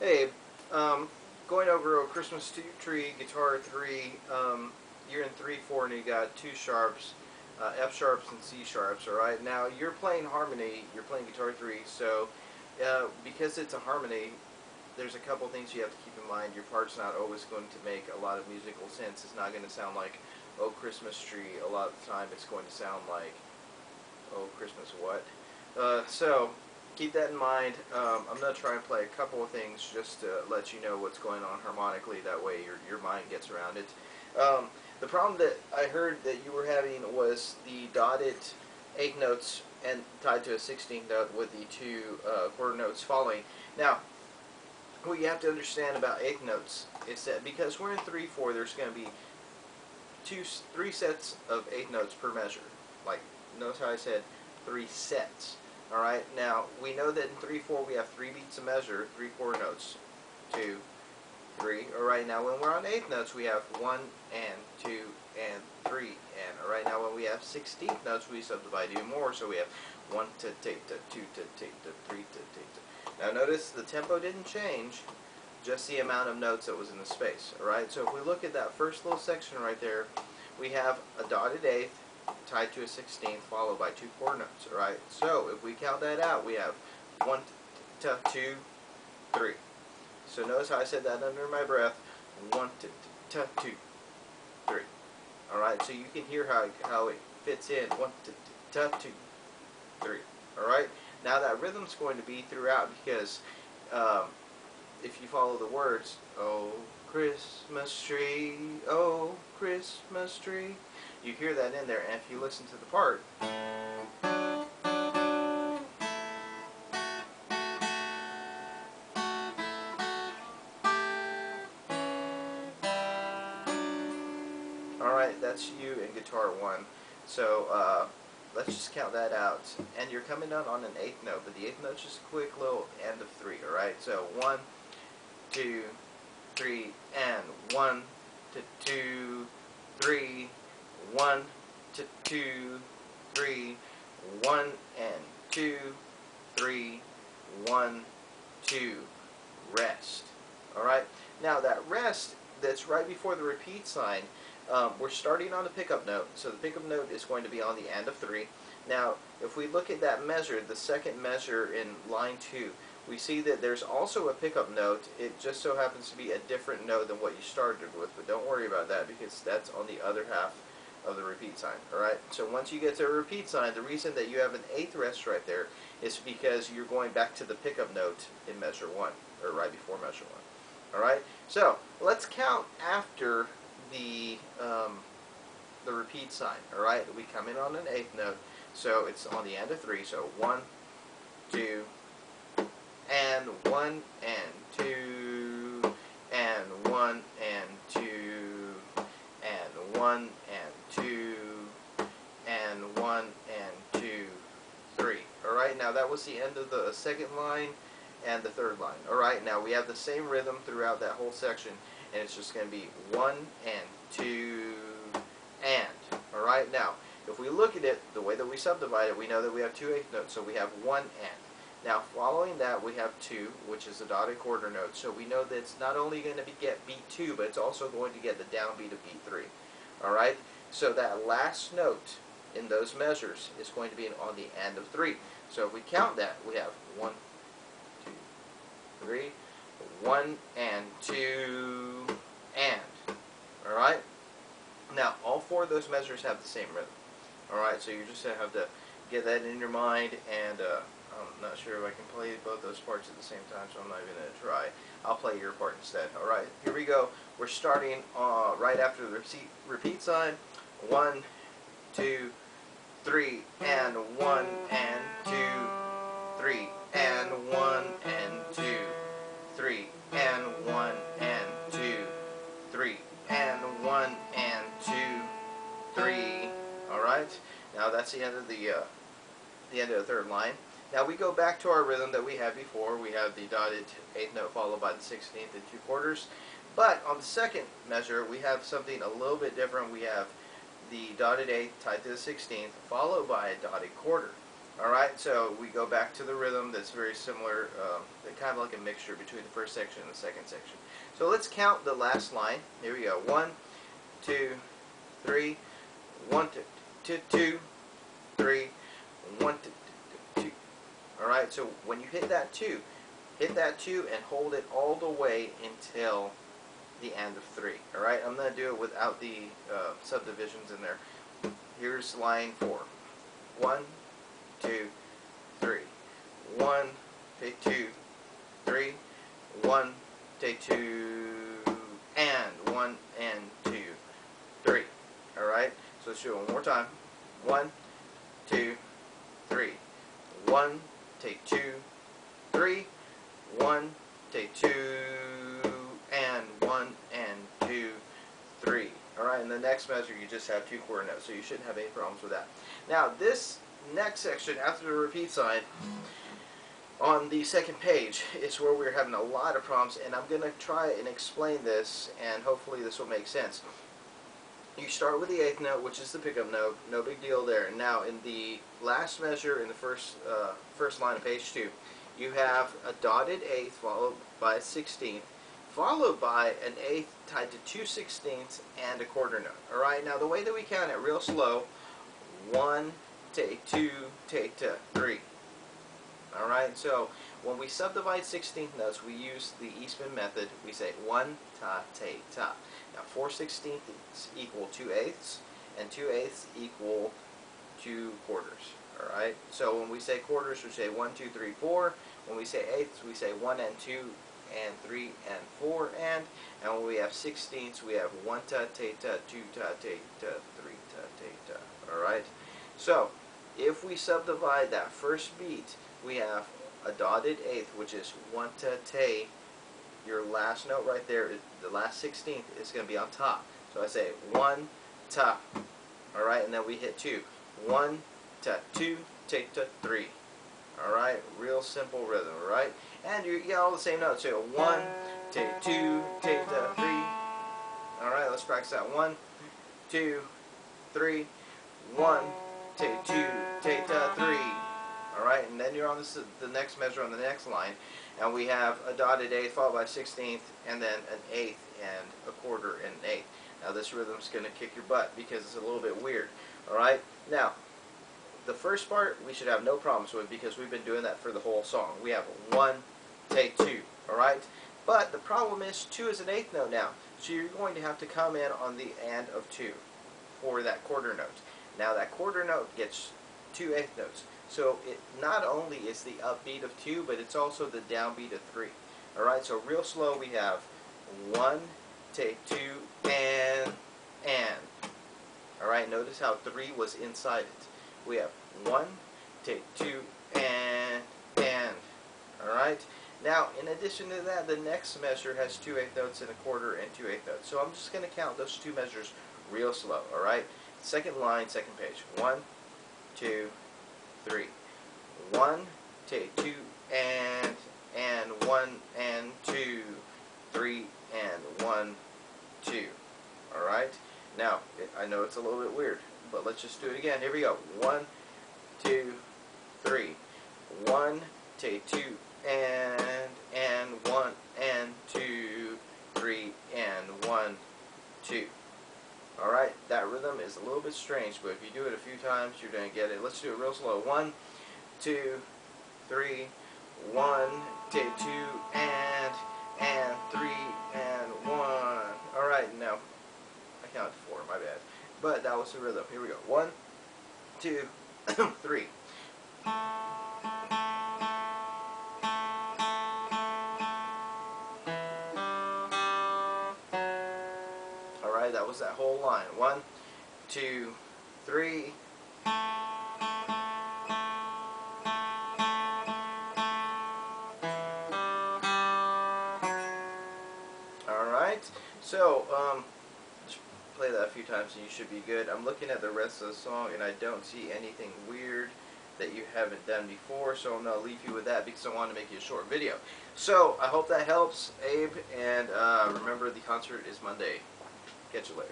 Hey, um, going over a Christmas tree, guitar 3, you're in 3/4 and you got two sharps, F sharps and C sharps, alright? Now, you're playing harmony, you're playing guitar 3, so because it's a harmony, there's a couple things you have to keep in mind. Your part's not always going to make a lot of musical sense. It's not going to sound like, oh, Christmas tree. A lot of the time it's going to sound like, oh, Christmas what? So keep that in mind. I'm going to try and play a couple of things just to let you know what's going on harmonically. That way your mind gets around it. The problem that I heard that you were having was the dotted eighth notes and tied to a 16th note with the two quarter notes following. Now, what you have to understand about eighth notes is that because we're in 3/4, there's going to be three sets of eighth notes per measure. Like, notice how I said 3 sets. Alright, now we know that in 3/4 we have 3 beats a measure, 3 quarter notes. 2, 3. Alright, now when we're on eighth notes we have 1 and 2 and 3 and. Alright, now when we have 16th notes we subdivide even more, so we have 1 to take to 2 to take to 3 to take to. Now notice the tempo didn't change, just the amount of notes that was in the space. Alright, so if we look at that first little section right there, we have a dotted eighth tied to a 16th followed by 2 quarter notes. Alright, so if we count that out, we have 1 to 2, 3. So notice how I said that under my breath. 1 to 2, 3. Alright, so you can hear how it fits in. 1 to 2, 3. Alright, now that rhythm's going to be throughout because if you follow the words, oh Christmas tree, oh Christmas tree, you hear that in there, and if you listen to the part, alright, that's you in guitar 1. So let's just count that out. And you're coming down on an eighth note, but the eighth note's just a quick little end of 3, alright? So 1, 2, 3, and 1 to 2, 3, 1 to 2, 3, 1 and 2, 3, 1, 2, rest. Alright? Now that rest that's right before the repeat sign, we're starting on the pickup note, so the pickup note is going to be on the end of 3. Now, if we look at that measure, the second measure in line 2, we see that there's also a pickup note. It just so happens to be a different note than what you started with, but don't worry about that because that's on the other half of the repeat sign. Alright, so once you get to a repeat sign, the reason that you have an eighth rest right there is because you're going back to the pickup note in measure 1, or right before measure 1. Alright, so let's count after the repeat sign. Alright, we come in on an eighth note, so it's on the end of 3, so 1, 2, and 1 and 2 and 1 and 2 and 1 and 2 and 1 and 2, 3. Alright, now that was the end of the second line and the third line. Alright, now we have the same rhythm throughout that whole section, and it's just going to be 1 and 2 and. Alright, now if we look at it the way that we subdivide it, we know that we have 2 eighth notes, so we have 1 and. Now following that we have 2, which is a dotted quarter note, so we know that it's not only going to get beat 2, but it's also going to get the downbeat of beat 3. Alright, so that last note in those measures is going to be on the end of 3. So if we count that, we have 1, 2, 3, 1 and 2 and. Alright, now all 4 of those measures have the same rhythm. Alright, so you're just going to have to get that in your mind, and I'm not sure if I can play both those parts at the same time, so I'm not even going to try. I'll play your part instead. Alright, here we go. We're starting right after the repeat sign. 1, 2, 3, and 1 and 2, 3, and 1 and 2, 3, and 1 and 2, 3, and 1 and 2, 3. Alright, now that's the end of the third line. Now we go back to our rhythm that we had before. We have the dotted eighth note followed by the 16th and 2 quarters. But on the second measure, we have something a little bit different. We have the dotted eighth tied to the 16th followed by a dotted quarter. Alright, so we go back to the rhythm that's very similar, kind of like a mixture between the first section and the second section. So let's count the last line. Here we go. 1, 2, 3, 1, 2, 2, 3, 1, 2, 2. Alright, so when you hit that 2 and hold it all the way until the end of 3. Alright, I'm going to do it without the subdivisions in there. Here's line 4. 1, 2, 3. 1, take 2, 3. 1, take 2, and 1 and 2, 3. Alright, so let's do it one more time. 1, 2, 3. 1, take 2, 3. 1, take 2, and 1 and 2, 3. Alright, in the next measure you just have 2 quarter notes, so you shouldn't have any problems with that. Now this next section after the repeat sign on the second page is where we're having a lot of problems, and I'm going to try and explain this, and hopefully this will make sense. You start with the 8th note, which is the pickup note, no big deal there. Now in the last measure in the first line of page 2, you have a dotted 8th followed by a 16th, followed by an 8th tied to 2 16ths and a quarter note. Alright, now the way that we count it real slow, 1, take 2, take 3. Alright, so when we subdivide 16th notes, we use the Eastman method. We say 1, ta, take, ta. Now 4 16ths equal 2 8ths, and 2 8ths equal 2 quarters. Alright, so when we say quarters, we say 1, 2, 3, 4. When we say eighths, we say 1 and 2 and 3 and 4 and when we have 16ths, we have 1 ta, te, ta, 2 ta, te, ta, 3 ta, te, ta. Alright, so if we subdivide that first beat, we have a dotted 8th, which is 1 ta, te. Your last note right there, the last 16th, is going to be on top. So I say 1 ta. Alright, and then we hit 2. 1 ta, 2, take ta, 3. Alright, real simple rhythm, right? And you get all the same notes. So 1, take 2, take ta, 3. Alright, let's practice that. 1, 2, 3. 1, take 2, take ta, 3. Alright, and then you're on the next measure on the next line, and we have a dotted 8th followed by 16th, and then an 8th and a quarter and an 8th. Now this rhythm's going to kick your butt because it's a little bit weird. Alright, now the first part we should have no problems with because we've been doing that for the whole song. We have 1, take 2, alright? But the problem is 2 is an 8th note now, so you're going to have to come in on the end of 2 for that quarter note. Now that quarter note gets 2 8th notes. So it not only is the upbeat of 2, but it's also the downbeat of 3. Alright, so real slow we have 1, take 2, and. Alright, notice how 3 was inside it. We have 1, take 2, and. Alright, now in addition to that, the next measure has 2 8th notes and a quarter and 2 8th notes. So I'm just going to count those 2 measures real slow. Alright, second line, second page. 1, 2, 3. 1, take 2, and 1 and 2, 3 and 1, 2. Alright? Now, I know it's a little bit weird, but let's just do it again. Here we go. 1, 2, 3. 1, take 2, and 1 and 2, 3 and 1, 2. Alright, that rhythm is a little bit strange, but if you do it a few times, you're going to get it. Let's do it real slow. 1, 2, 3. 1, take 2, and 3 and 1. Alright, now, I counted 4, my bad. But that was the rhythm. Here we go. 1, 2, 3. Alright, that was that whole line. 1, 2, 3. Alright, so just play that a few times and you should be good. I'm looking at the rest of the song and I don't see anything weird that you haven't done before, so I'm going to leave you with that because I want to make you a short video. So, I hope that helps, Abe, and remember the concert is Monday. Catch you later.